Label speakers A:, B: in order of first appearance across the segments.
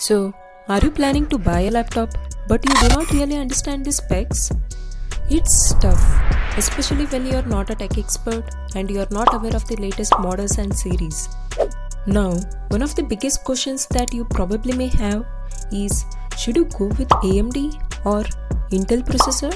A: So, are you planning to buy a laptop but you do not really understand the specs? It's tough, especially when you are not a tech expert and you are not aware of the latest models and series. Now, one of the biggest questions that you probably may have is, should you go with AMD or Intel processor?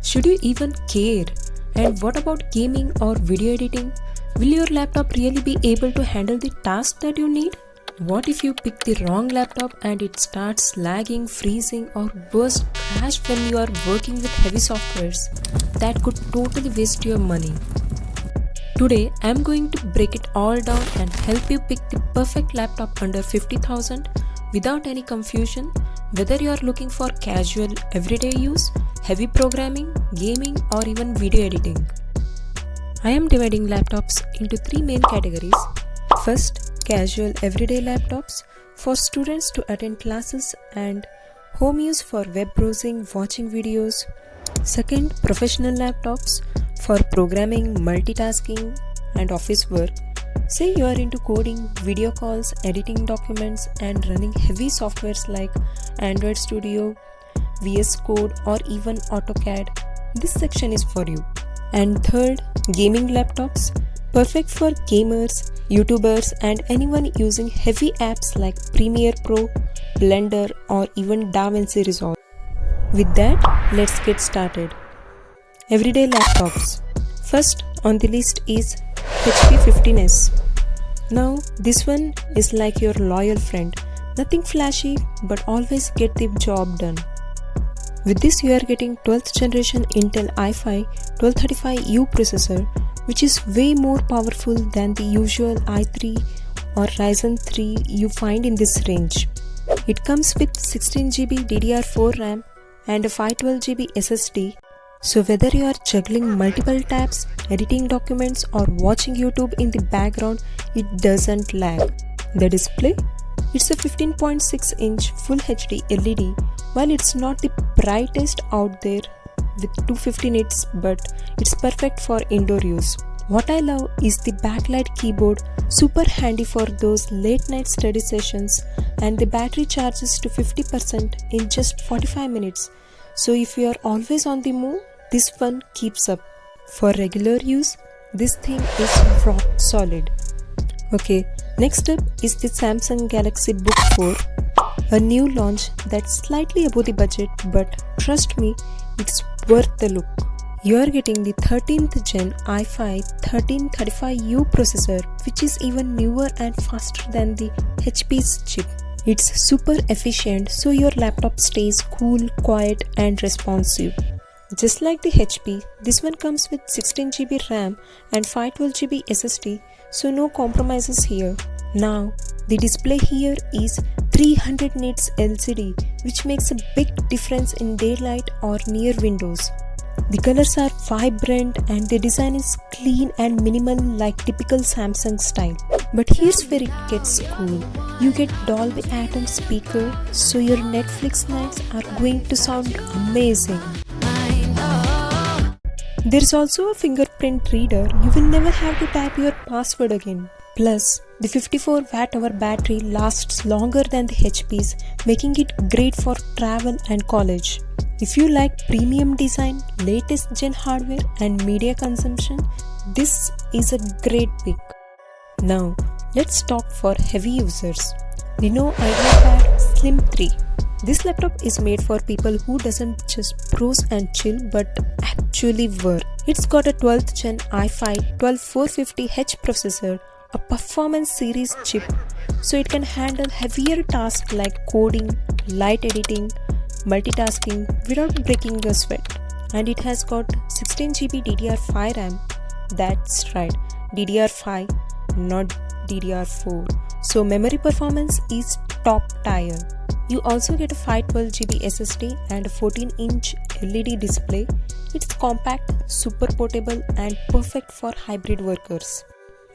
A: Should you even care? And what about gaming or video editing? Will your laptop really be able to handle the task that you need? What if you pick the wrong laptop and it starts lagging, freezing, or worse, crash when you are working with heavy softwares? That could totally waste your money. Today, I am going to break it all down and help you pick the perfect laptop under 50,000 without any confusion, whether you are looking for casual, everyday use, heavy programming, gaming, or even video editing. I am dividing laptops into three main categories. First, casual everyday laptops for students to attend classes and home use for web browsing, watching videos. Second, professional laptops for programming, multitasking, and office work. Say you are into coding, video calls, editing documents, and running heavy softwares like Android Studio, VS Code, or even AutoCAD. This section is for you. And third, gaming laptops, perfect for gamers, YouTubers, and anyone using heavy apps like Premiere Pro, Blender, or even DaVinci Resolve. With that, let's get started. Everyday laptops. First on the list is HP 15s. Now, this one is like your loyal friend. Nothing flashy, but always get the job done. With this, you are getting 12th generation Intel i5 1235U processor, which is way more powerful than the usual i3 or Ryzen 3 you find in this range. It comes with 16GB DDR4 RAM and a 512GB SSD, so whether you are juggling multiple tabs, editing documents, or watching YouTube in the background, it doesn't lag. The display? It's a 15.6-inch Full HD LED. While it's not the brightest out there with 250 nits, but it's perfect for indoor use. What I love is the backlight keyboard, super handy for those late night study sessions, and the battery charges to 50% in just 45 minutes. So if you are always on the move, this one keeps up. For regular use, this thing is rock solid. Okay, next up is the Samsung Galaxy Book 4, a new launch that's slightly above the budget, but trust me, it's worth the look. You are getting the 13th gen i5 1335U processor, which is even newer and faster than the HP's chip. It's super efficient, so your laptop stays cool, quiet, and responsive. Just like the HP, this one comes with 16GB RAM and 512GB SSD, so no compromises here. Now, the display here is 300 nits LCD, which makes a big difference in daylight or near windows. The colors are vibrant and the design is clean and minimal like typical Samsung style. But here's where it gets cool. You get Dolby Atmos speaker, so your Netflix nights are going to sound amazing. There's also a fingerprint reader. You will never have to type your password again. Plus, the 54 Wh battery lasts longer than the HP's, making it great for travel and college. If you like premium design, latest gen hardware, and media consumption, this is a great pick. Now, let's talk for heavy users. Lenovo IdeaPad Slim 3. This laptop is made for people who doesn't just browse and chill but actually work. It's got a 12th gen i5 12450H processor, a performance series chip, so it can handle heavier tasks like coding, light editing, multitasking without breaking your sweat. And it has got 16GB DDR5 RAM. That's right, DDR5, not DDR4. So memory performance is top tier. You also get a 512GB SSD and a 14-inch LED display. It's compact, super portable, and perfect for hybrid workers.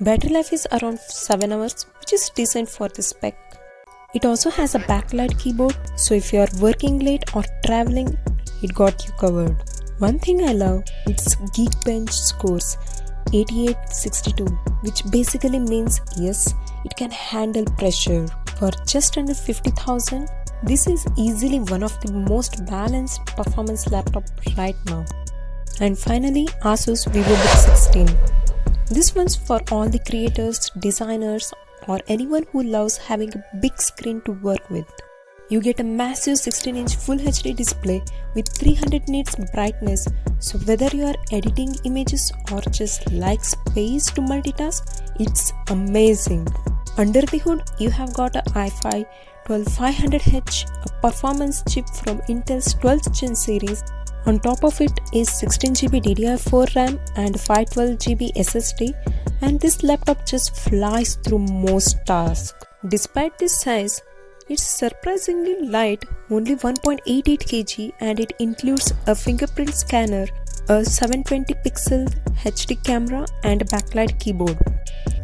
A: Battery life is around 7 hours, which is decent for the spec. It also has a backlight keyboard, so if you are working late or traveling, it got you covered. One thing I love, its Geekbench scores 8862, which basically means yes, it can handle pressure. For just under 50,000, this is easily one of the most balanced performance laptop right now. And finally, ASUS vivobook 16. This one's for all the creators, designers, or anyone who loves having a big screen to work with. You get a massive 16-inch Full HD display with 300 nits brightness, so whether you are editing images or just like space to multitask, it's amazing. Under the hood, you have got a i5 12500H, a performance chip from Intel's 12th Gen series. On top of it is 16GB DDR4 RAM and 512GB SSD, and this laptop just flies through most tasks. Despite this size, it's surprisingly light, only 1.88 kg, and it includes a fingerprint scanner, a 720 pixel HD camera, and a backlight keyboard.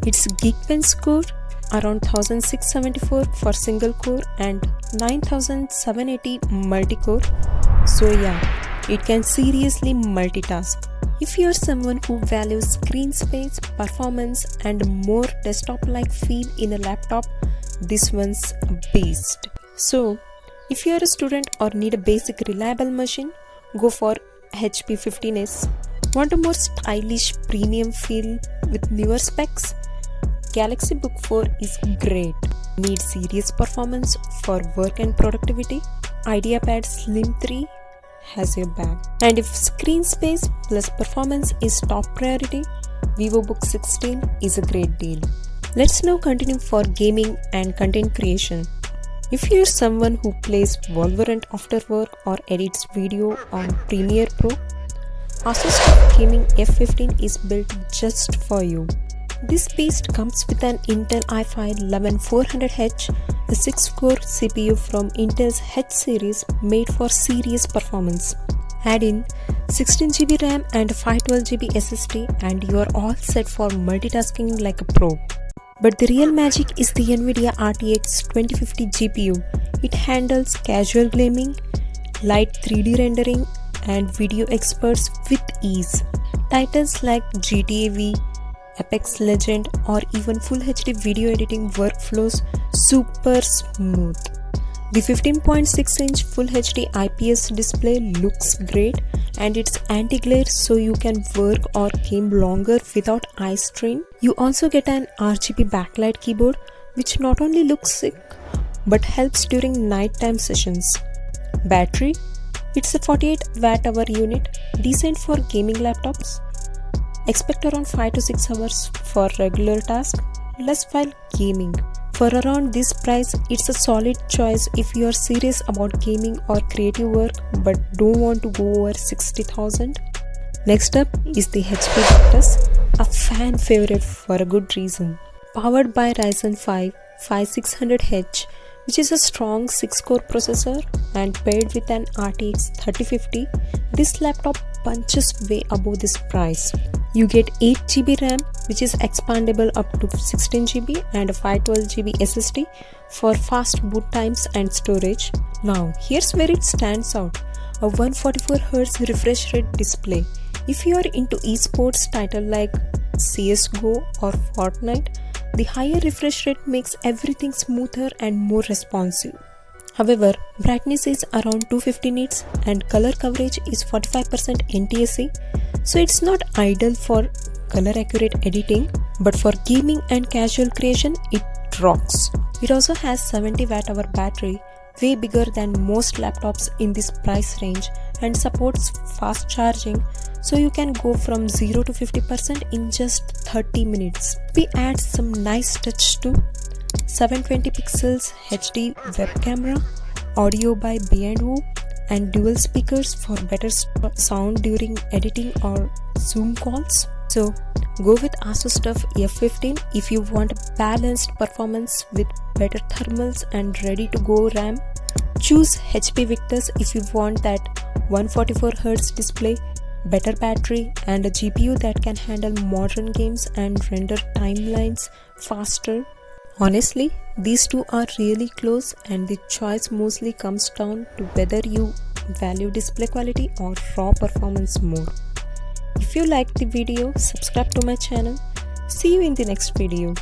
A: Its Geekbench score around 1674 for single core and 9780 multi-core. So yeah, it can seriously multitask. If you're someone who values screen space, performance, and more desktop-like feel in a laptop, this one's a beast. So, if you're a student or need a basic reliable machine, go for HP 15s. Want a more stylish premium feel with newer specs? Galaxy Book 4 is great. Need serious performance for work and productivity? IdeaPad Slim 3 has your back. And if screen space plus performance is top priority, vivobook 16 is a great deal. Let's now continue for gaming and content creation. If you're someone who plays Valorant after work or edits video on Premiere Pro, ASUS TUF Gaming F15 is built just for you. This beast comes with an Intel i5 11400H, a 6-core CPU from Intel's H series made for serious performance. Add in 16GB RAM and 512GB SSD and you are all set for multitasking like a pro. But the real magic is the NVIDIA RTX 2050 GPU. It handles casual gaming, light 3D rendering, and video experts with ease. Titles like GTA V, Apex Legend, or even Full HD video editing workflows super smooth. The 15.6-inch Full HD IPS display looks great, and it's anti-glare so you can work or game longer without eye strain. You also get an RGB backlight keyboard which not only looks sick but helps during nighttime sessions. Battery, it's a 48 Wh unit, decent for gaming laptops. Expect around 5 to 6 hours for regular tasks, less while gaming. For around this price, it's a solid choice if you are serious about gaming or creative work but don't want to go over 60,000. Next up is the HP Victus, a fan favorite for a good reason. Powered by Ryzen 5 5600H, which is a strong 6-core processor, and paired with an RTX 3050, this laptop punches way above this price. You get 8GB RAM, which is expandable up to 16GB, and a 512GB SSD for fast boot times and storage. Now, here's where it stands out: a 144Hz refresh rate display. If you are into esports title like CSGO or Fortnite, the higher refresh rate makes everything smoother and more responsive. However, brightness is around 250 nits and color coverage is 45% NTSC, so it's not ideal for color accurate editing, but for gaming and casual creation, it rocks. It also has 70 Wh battery, way bigger than most laptops in this price range, and supports fast charging, so you can go from 0 to 50% in just 30 minutes. We add some nice touch too. 720 pixels HD web camera, audio by B&O, and dual speakers for better sound during editing or Zoom calls. So go with ASUS TUF F15 if you want balanced performance with better thermals and ready to go RAM. Choose HP Victus if you want that 144Hz display, better battery, and a GPU that can handle modern games and render timelines faster. Honestly, these two are really close, and the choice mostly comes down to whether you value display quality or raw performance more. If you liked the video, subscribe to my channel. See you in the next video.